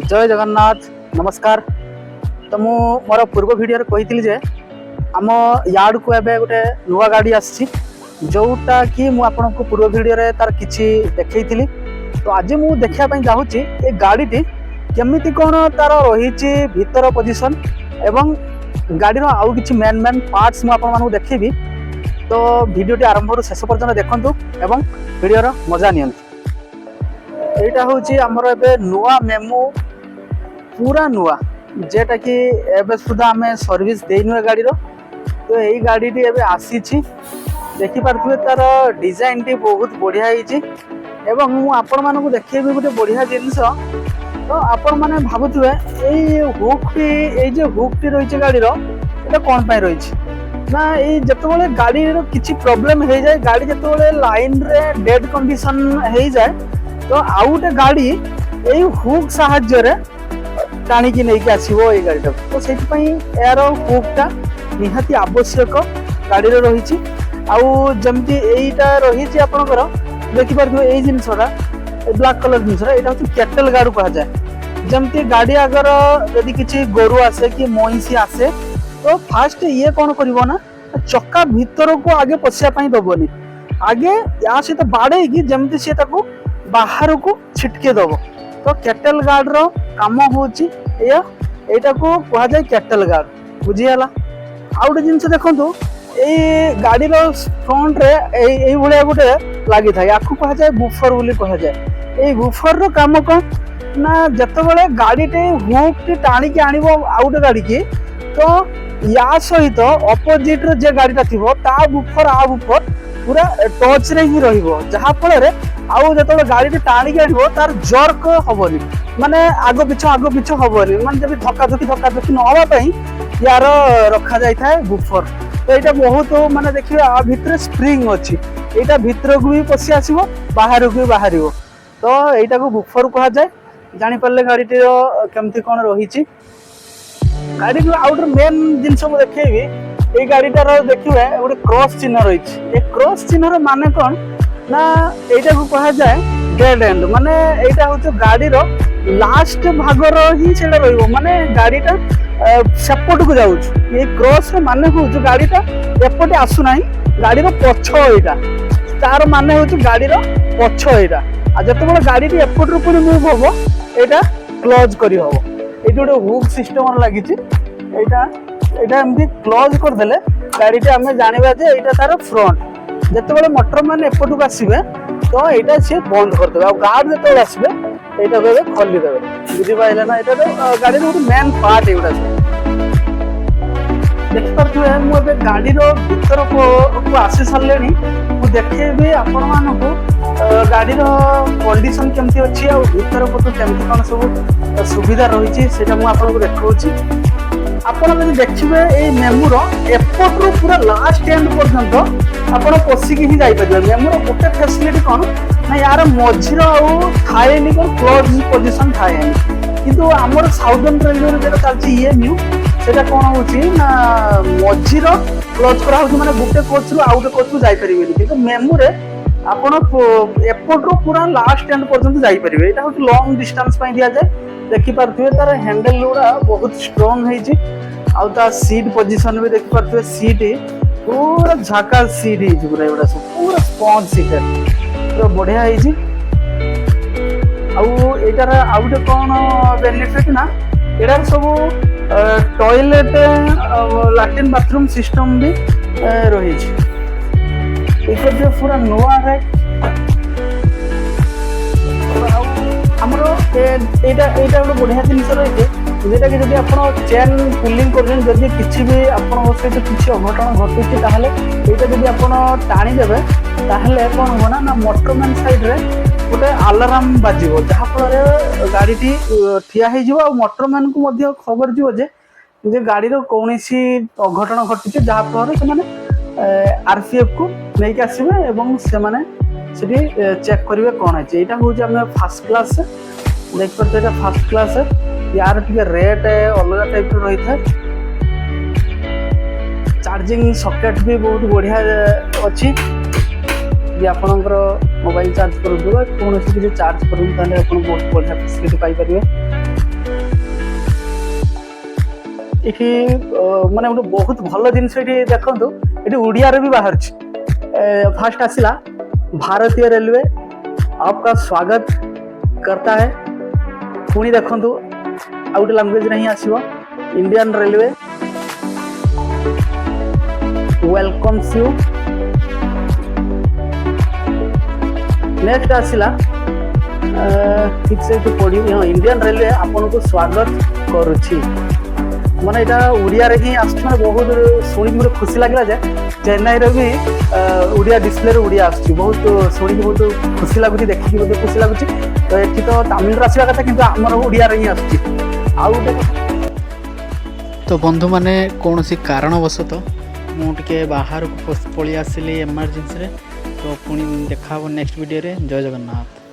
जय जगन्नाथ नमस्कार। तो मु मोर पूर्व वीडियो कही जे आम यार्ड को एबे गोटे नुआ गाड़ी आसी जोटा कि मु आपन को पूर्व वीडियो रे तार किछि देखैथिली। तो आज मु देखिया पई चाहूची ए गाड़ीटी केमिति कोन तार रहिछि भीतर पोजीशन एवं गाड़ी रो आउ किछि मेन मेन पार्ट्स मु आपन मानु देखैबी। तो वीडियोटी आरंभ रु शेष पर्यंत देखंतु एवं वीडियो रो मजा नियंतु। एटा होची हमर एबे नुआ मेमो पूरा नुआ जेटा कि एबे सुधा आमे सर्विस देइनु गाड़ी रो। तो यही गाड़ी टी एबे आसी छी देखि पारथुवे तार डिजाइन टी बहुत बढ़िया हिची एवं मु आपण मानकु देखिबे गोटे बढ़िया जिंस। तो आपण माने भाबुथुवे एई हुक टी एई जे हुक टी रहिছে गाड़ी रो एटा कोन पय रहिছে ना एई जतबेले गाड़ी रो किछि प्रॉब्लम हे जाय गाड़ी जतबेले लाइन रे डेड कंडीशन हे जाय तो आउ गोटे गाड़ी यही हुक साहाଯ୍ୟରେ टाणिकी नहीं आसो ये गाड़ी तो से यार हुकटा निहाती आवश्यक गाड़ी रही। आमती यहीटा रही आपंकर देखिपारे यही जिनसा ब्लैक कलर जिनसा यहाँ हूँ कैटल गार्ड कह जाए। जमती गाड़ी आगर यदि किसी गोरु आसे कि महिषी आसे तो फास्ट ये कौन करना चक्का भीतर को आगे पशिया दबनी आगे या सहित बाड़े जमती सी बाहर को छिटके दब। तो कैटल गार्ड रो काम होची एटा को कहा जाए कैटल गार्ड बुझीगला। आउ गोटे जिनस देखो ये गाड़ी रो फ्रंट रे एई भलिया गोटे लगी था या कहा जाए बुफर बोली कहा जाए। ये बुफर रो काम कौन ना जतबेले गाड़ी टे हुक टी टाणी के आनिबो आउट गाड़ी की तो या सहित अपोजिट रो जे गाड़ीटा थिबो ता बुफर आ बुफर पूरा टच रे ही रहिबो जहा फल रे आउ जतबेले गाड़ी टी टाणी के आनिबो तार जर्क हबोनी माने आगो पिछ हबोनी माने जब धक्का धक्की न हवा पई यार रखा जाय थाए बुफर। तो यहाँ बहुत माने देखिए आ भितर स्प्रिंग अच्छी यहाँ भितर को भी पशि आसो बाहर को भी बाहर। तो यहाँ को बुफर कह जाए जानी पारे गाड़ी केमती कौन रही गाड़ी आउट मेन जिनस देखी ये गाड़ीटार देखिए गोटे क्रॉस चिन्ह रही है। क्रॉस चिन्ह माने कौन ना यहाँ को कह जाए डेड एंड माने यहाँ हूँ गाड़ी लास्ट भागर ही माने गाड़ीटा सेपट को जाऊँ ये क्रॉस माने हूँ गाड़ीटा एपटे आसुना गाड़ी पछ यहाँ तार माने हूँ गाड़ी पछ यहाँ जिते गाड़ी एपट रू पुणी मुव हम यहाँ क्लोज कर हम ये गोटे हुक सिस्टम लगी यहाँ एमती क्लोज करदे गाड़ी आम जाना जे यहाँ तार फ्रंट जिते मोटर मैंने एपट को आसवे तो यहाँ सी बंद करदे आ गार्ड जो आसवे यहाँ को खोलीदे बुझीपारे ना यहाँ गाड़ी गोटे मेन पार्ट एगुड़ा देखिपे मुझे गाड़ी भीतर को आसी सारे मुझे देखेबी आपण मानक गाड़ी कंडीशन केमती अच्छी आ भीतर पटू केमती कौन सब सुविधा रही है मुझे देखा। आपड़ देखिए ये मेमोर एपट रू पूरा लास्ट एंड पर्यंत आप पशिकी ही जापर मेमोर गोटे फैसिलिटी कौन ना यार मझीर थाए कौन क्लोज पोजिशन थाए किंतु आमर साउदर्न रेलवे जो चलती EMU सेटा कौन होना मझीर क्लोज करा माने गोटे कोच रू आउ गोटे कोच को जापर कि मेमो आपड़ एपट रू पूरा लास्ट एंड पर्यंत जापर यहाँ हूँ लंग डिस्टेंस दि जाए। देखिपे तार हैंडल गुड़ा बहुत स्ट्रॉन्ग है सीट पोजिशन भी देखिपे सीट पूरा झाका सीट है पूरा एगुड़ा सब पूरा स्पंज सीट पूरा बढ़िया है। आउटार आउ गोटे कौन बेनिफिट ना यहाँ सब टॉयलेट लैट्रिन बाथरूम सिस्टम भी रही पूरा नुआ है। आमर यहाँ गोटे बढ़िया जिनस रही है जोटा कि आप चेन पुलिंग कर किसी भी आप सहित किसी अघटन घटुची यहाँ जब आप टाणीदे कौन हम ना मोटरमैन साइड रे गोटे आलाराम बाजिबो जहाँफल गाड़ी ठिया हो मोटरमैन को खबर जे गाड़ी कौन अघटन घटुचे जहाँफल से RPF को लेकिन आसवे से चेक करेंगे कौन है यहाँ हूँ आम फास्ट क्लास देखिए यहाँ फास्ट क्लास है यार टे रेट अलग टाइप रही है। चार्जिंग सॉकेट भी बहुत बढ़िया अच्छी आपणकर मोबाइल चार्ज करूँ कौन किसी चार्ज करूँ बहुत बढ़िया फैसिलिटी पाइपर। ଏଠି ମାନେ ଗୋଟେ ବହୁତ ଭଲ ଜିନିଷ ଏଠି ଦେଖନ୍ତୁ, ଏଠି ଓଡ଼ିଆରେ ବି ବାହାରୁଛି। फास्ट आसिला भारतीय रेलवे आपका स्वागत करता है। पुणी देखंतु आउट लैंग्वेज नहीं आसीबो, Indian railway welcomes you. Next आसिला ठीक से पढ़ी, इंडियन रेलवे आपन को स्वागत करुछि। माने एटा उड़िया रे ही आछ, माने बहुत सुनी मोर खुशी लागला जे चेन्नई रे भी उड़िया डिस्प्ले रे उड़िया आछ। बहुत सुनी बहुत खुशी लागुची, देखि बहुत खुशी लागुची। तो एठी तो तमिल रे आसीबा कथा, किंतु हमर उड़िया रे ही आछ। आउ तो बंधु माने कोनोसी कारणवशत मु टिके बाहर को पळि आसिली इमरजेंसी रे। तो पुणी देखा नेक्स्ट वीडियो रे। जय जगन्नाथ।